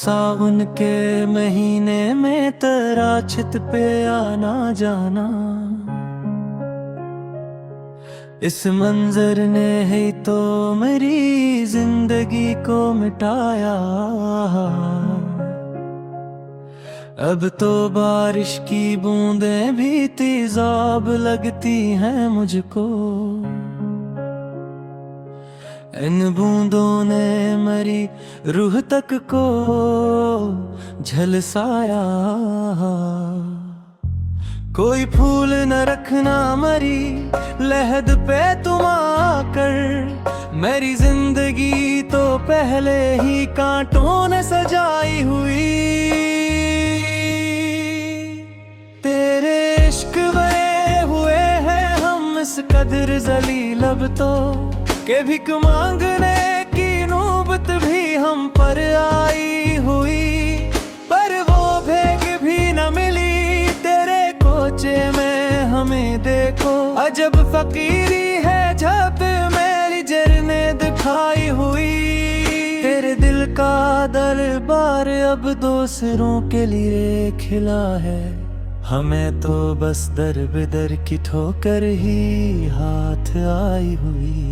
सावन के महीने में तेरा छत पे आना जाना, इस मंजर ने ही तो मेरी जिंदगी को मिटाया। अब तो बारिश की बूंदें भी तेजाब लगती हैं मुझको, इन बूंदों ने मेरी रूह तक को झलसाया। कोई फूल न रखना मरी लहद पे तुम आकर, मेरी जिंदगी तो पहले ही कांटों ने सजाई हुई। तेरे इश्क भरे हुए हैं हम इस कदर जलील अब तो, के भिख मांगने की नौबत भी हम पर आई हुई। पर वो भेंट भी न मिली तेरे कोचे में हमें देखो, अजब फकीरी है जब मेरी जरने दिखाई हुई। तेरे दिल का दरबार अब दूसरों के लिए खिला है, हमें तो बस दर बेदर की ठोकर ही हाथ आई हुई।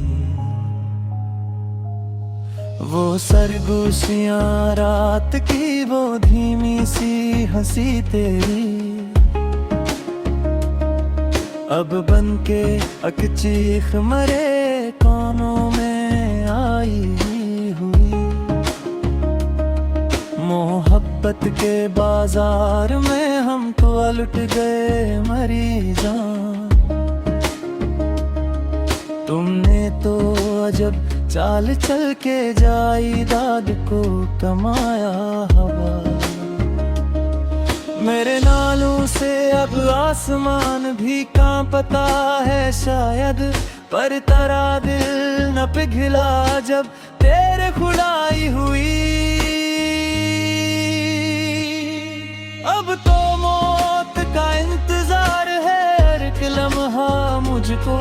वो सरगोशियां रात की वो धीमी सी हंसी तेरी, अब बन के अकचीख मरे कानों में आई हुई। मोहब्बत के बाजार में हम तो लुट गए मरीजान, तुमने तो अजब चाल चल के जायदाद को कमाया हवा। मेरे नालों से अब आसमान भी कांपता है शायद, पर तेरा दिल न पिघला जब तेरे खुदाई हुई। अब तो मौत का इंतजार है हर एक लम्हा मुझको,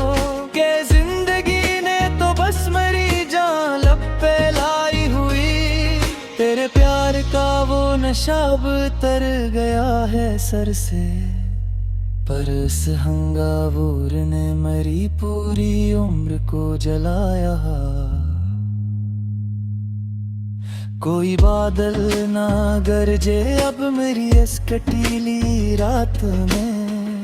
के जिंदगी ने तो बस मेरी जान लब पे लाई हुई। तेरे प्यार का वो नशा अब तर गया है सर से, पर इस हंगावूर ने मेरी पूरी उम्र को जलाया। कोई बादल ना गरजे अब मेरी इस कटीली रात में,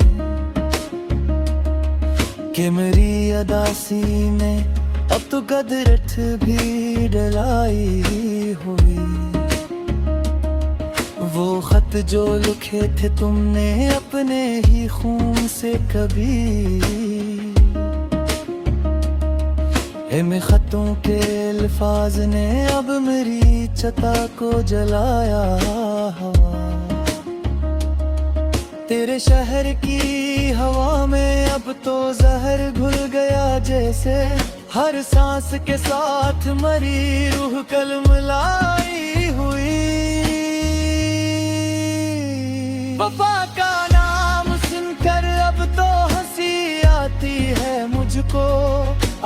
कि मेरी अदासी में अब तो गदरठ भी डलाई हुई। वो खत जो लिखे थे तुमने अपने ही खून से कभी, इन खतों के अल्फाज ने अब मेरी चता को जलाया। तेरे शहर की हवा में अब तो जहर घुल गया जैसे, हर सांस के साथ मरी रूह कल मिलाई हुई। वफा का नाम सुनकर अब तो हंसी आती है मुझको,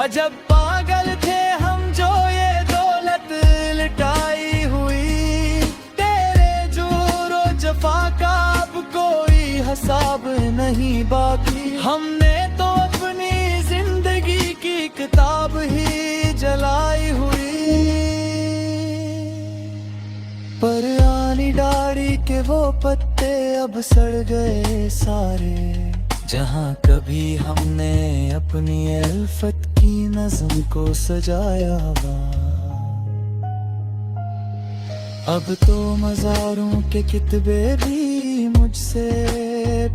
अजब पागल थे हम जो ये दौलत लुटाई हुई। तेरे जोरो जफा का अब कोई हिसाब नहीं बाकी, हमने तो अपनी जिंदगी की किताब ही जलाई हुई। पर आनी डाड़ी के वो पत्ते अब सड़ गए सारे, जहाँ कभी हमने अपनी अल्फत की नज़्म को सजाया हुआ। अब तो मज़ारों के कितबे भी मुझसे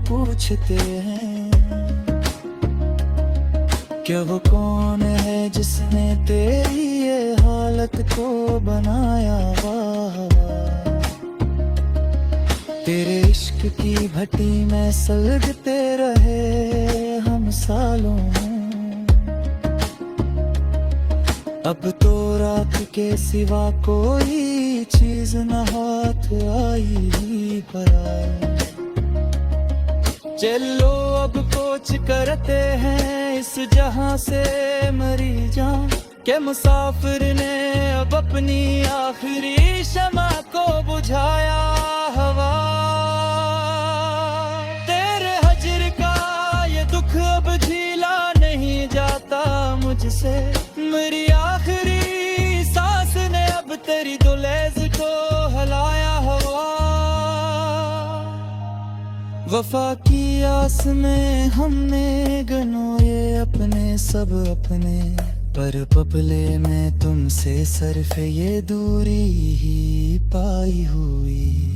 पूछते हैं, क्या वो कौन है जिसने तेरी ये हालत को बनाया हुआ। तेरे इश्क की भट्टी में सलगते रहे हम सालों, अब तो रात के सिवा कोई चीज न हाथ आई पर आई। चलो अब कोच करते हैं इस जहां से मरी जान, के मुसाफिर ने अब अपनी आखिरी शमा को बुझाया हवा। तेरे हजर का ये दुख अब झीला नहीं जाता मुझसे, मेरी आखिरी सांस ने अब तेरी दुलेज को हलाया हवा। वफा की आस में हमने गनोए अपने सब अपने, पर बबले में तुमसे सिर्फ ये दूरी ही पाई हुई।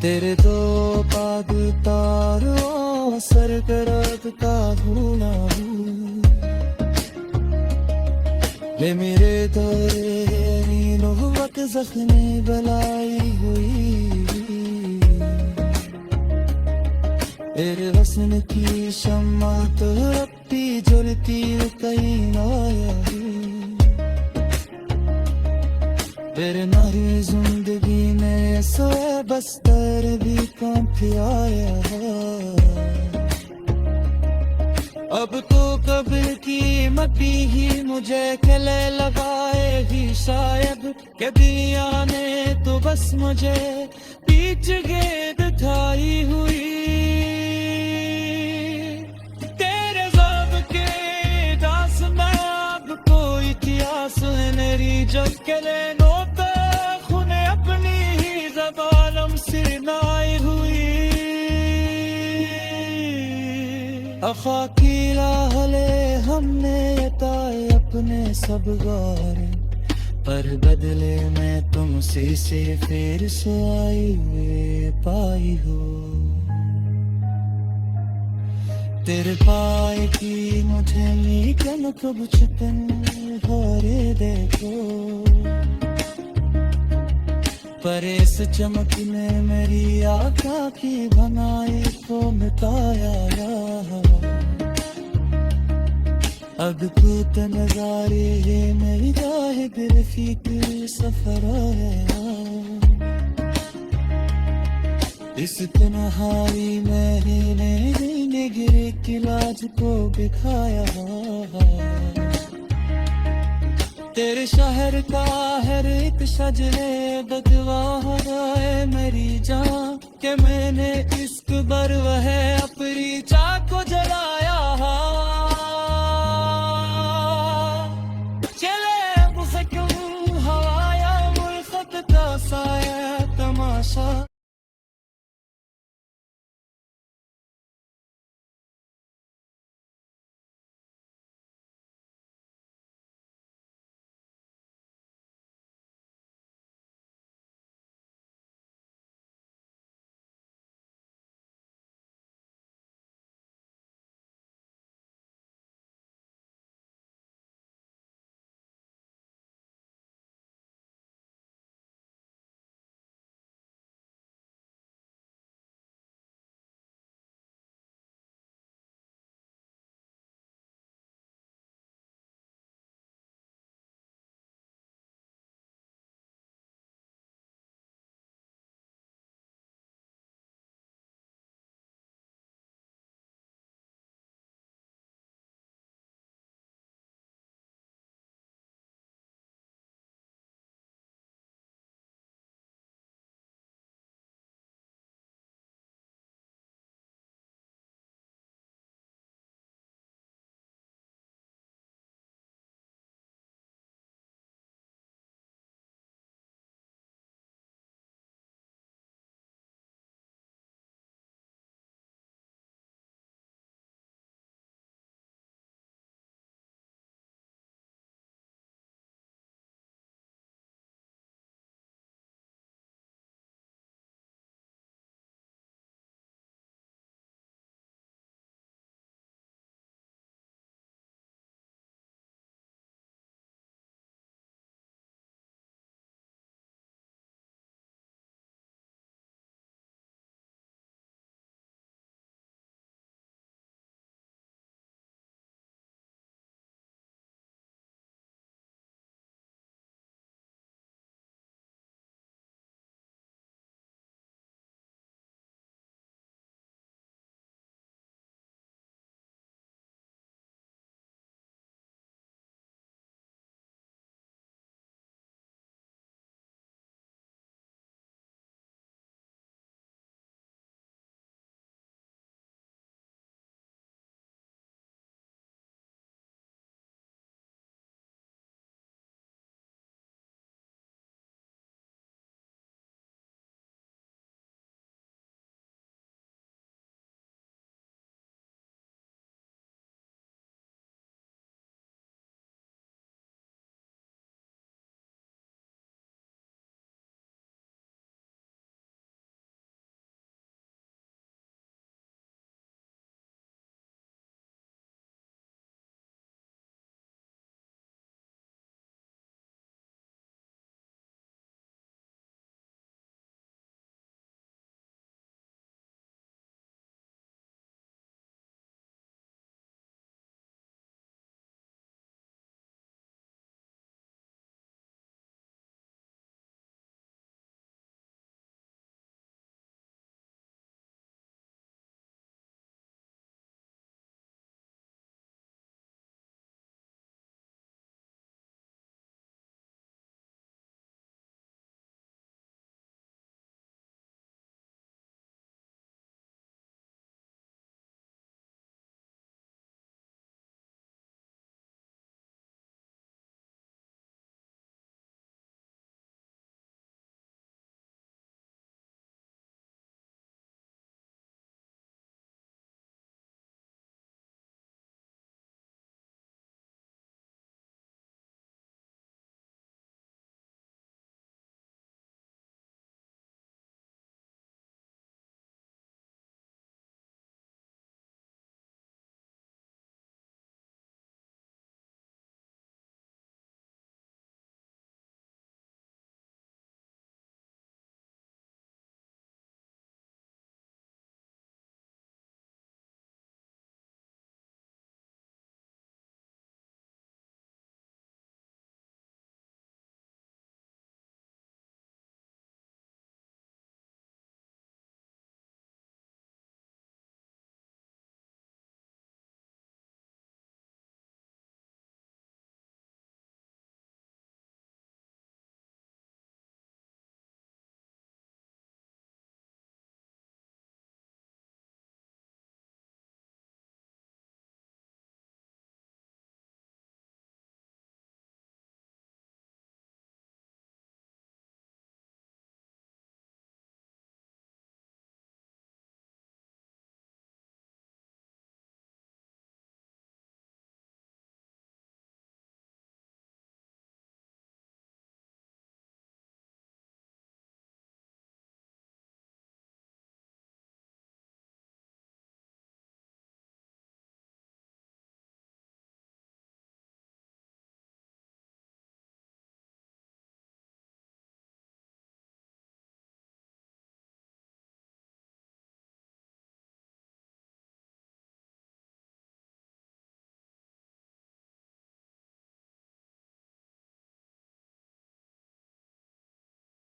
तेरे दो पाग तारों सर करब का भूला हूँ, ले मेरे दौरे नीलो वक्त जख्मे बलाई हुई। तेरे वसन की शम्मा तो रब्बी जलती कहीं ना आई। तेरे नारी जिंदगी में सोए बस्तर भी कांप आया है। अब तो कब्र की मट्टी ही मुझे गले लगाएगी शायद, कभी आने तो बस मुझे पीछ गेंद ठाई हुई। जब कले नोता खुने अपनी ही ज़बालम सिरनाई हुई। अखाकी राहले हमने यताए अपने सब गारे, पर बदले में तुमसे से फिर से आई हुए पाई हो। तेरे पाए की मुझे मीकन कब छपन होरे देखो, पर इस चमक ने मेरी आँखा की बनाई को मिटाया। अद्भुत नजारे है मेरी जाहिद रफीक सफर आया। इस तन्हाई में ने गिरे की लाज को दिखाया। तेरे शहर का हर एक शजरे बदवाह है मेरी जान, के मैंने इश्क बर वह अपनी चाक को जलाया। चले मुझसे क्यों हवाया मुल्क का साया तमाशा।